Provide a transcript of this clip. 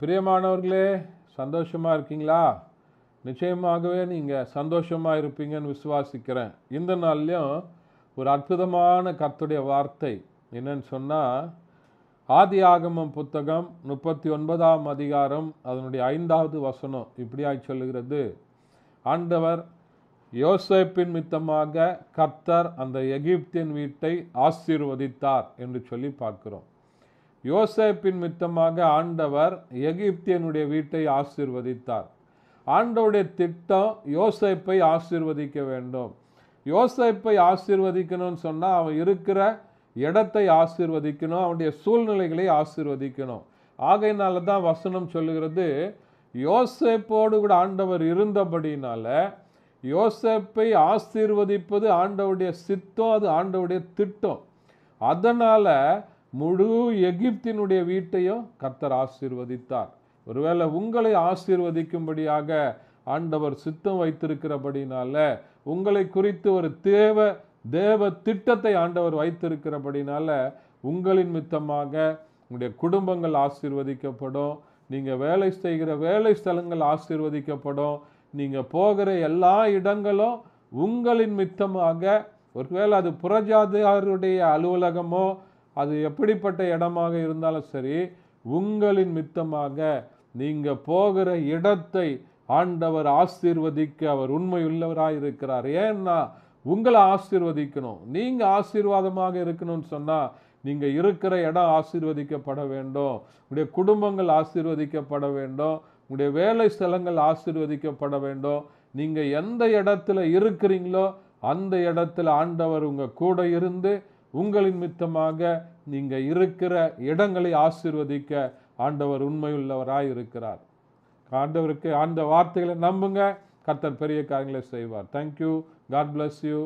பிரியமானவர்களே, சந்தோஷமாக இருக்கீங்களா? நிச்சயமாகவே நீங்கள் சந்தோஷமாக இருப்பீங்கன்னு விசுவாசிக்கிறேன். இந்த நாள்லையும் ஒரு அற்புதமான கர்த்தருடைய வார்த்தை என்னன்னு சொன்னால், ஆதியாகமம் புத்தகம் 39ஆம் அதிகாரம் அதனுடைய 5வது வசனம் இப்படியாய் சொல்லுகிறது. ஆண்டவர் யோசேப்பின் மித்தமாக கர்த்தர் அந்த எகிப்தின் வீட்டை ஆசீர்வதித்தார் என்று சொல்லி பார்க்கிறோம். யோசேப்பின் மித்தமாக ஆண்டவர் எகிப்தியனுடைய வீட்டை ஆசீர்வதித்தார். ஆண்டவருடைய திட்டம் யோசேப்பை ஆசீர்வதிக்க வேண்டும். யோசேப்பை ஆசீர்வதிக்கணும்னு சொன்னால் அவன் இருக்கிற இடத்தை ஆசீர்வதிக்கணும், அவனுடைய சூழ்நிலைகளை ஆசீர்வதிக்கணும். ஆகையினால தான் வசனம் சொல்லுகிறது, யோசேப்போடு கூட ஆண்டவர் இருந்தபடினால யோசேப்பை ஆசீர்வதிப்பது ஆண்டவருடைய சித்தம், அது ஆண்டவருடைய திட்டம். அதனால முழு எகிப்தினுடைய வீட்டையும் கர்த்தர் ஆசீர்வதித்தார். ஒருவேளை உங்களை ஆசீர்வதிக்கும்படியாக ஆண்டவர் சித்தம் வைத்திருக்கிறபடினால, உங்களை குறித்து ஒரு தேவ திட்டத்தை ஆண்டவர் வைத்திருக்கிறபடினால, உங்களின் மித்தமாக உங்களுடைய குடும்பங்கள் ஆசீர்வதிக்கப்படும், நீங்கள் வேலை செய்கிற வேலை ஸ்தலங்கள் ஆசீர்வதிக்கப்படும், நீங்கள் போகிற எல்லா இடங்களும் உங்களின் மித்தமாக, ஒருவேளை அது புறஜாதியாருடைய அலுவலகமோ அது எப்படிப்பட்ட இடமாக இருந்தாலும் சரி, உங்களின் மித்தமாக நீங்கள் போகிற இடத்தை ஆண்டவர் ஆசீர்வதிக்க அவர் உண்மையுள்ளவராக இருக்கிறார். ஏன்னா உங்களை ஆசீர்வதிக்கணும், நீங்கள் ஆசீர்வாதமாக இருக்கணும்னு சொன்னால் நீங்கள் இருக்கிற இடம் ஆசீர்வதிக்கப்பட வேண்டும், உங்களுடைய குடும்பங்கள் ஆசீர்வதிக்கப்பட வேண்டும், உங்களுடைய வேலை ஸ்தலங்கள் ஆசீர்வதிக்கப்பட வேண்டும். நீங்கள் எந்த இடத்துல இருக்கிறீங்களோ அந்த இடத்துல ஆண்டவர் உங்கள் கூட இருந்து உங்களின் மித்தமாக நீங்கள் இருக்கிற இடங்களை ஆசீர்வதிக்க ஆண்டவர் உண்மையுள்ளவராய் இருக்கிறார். ஆண்டவருக்கு அந்த வார்த்தைகளை நம்புங்க, கர்த்தர் பெரிய காரியங்களை செய்வார். தேங்க்யூ. God bless you.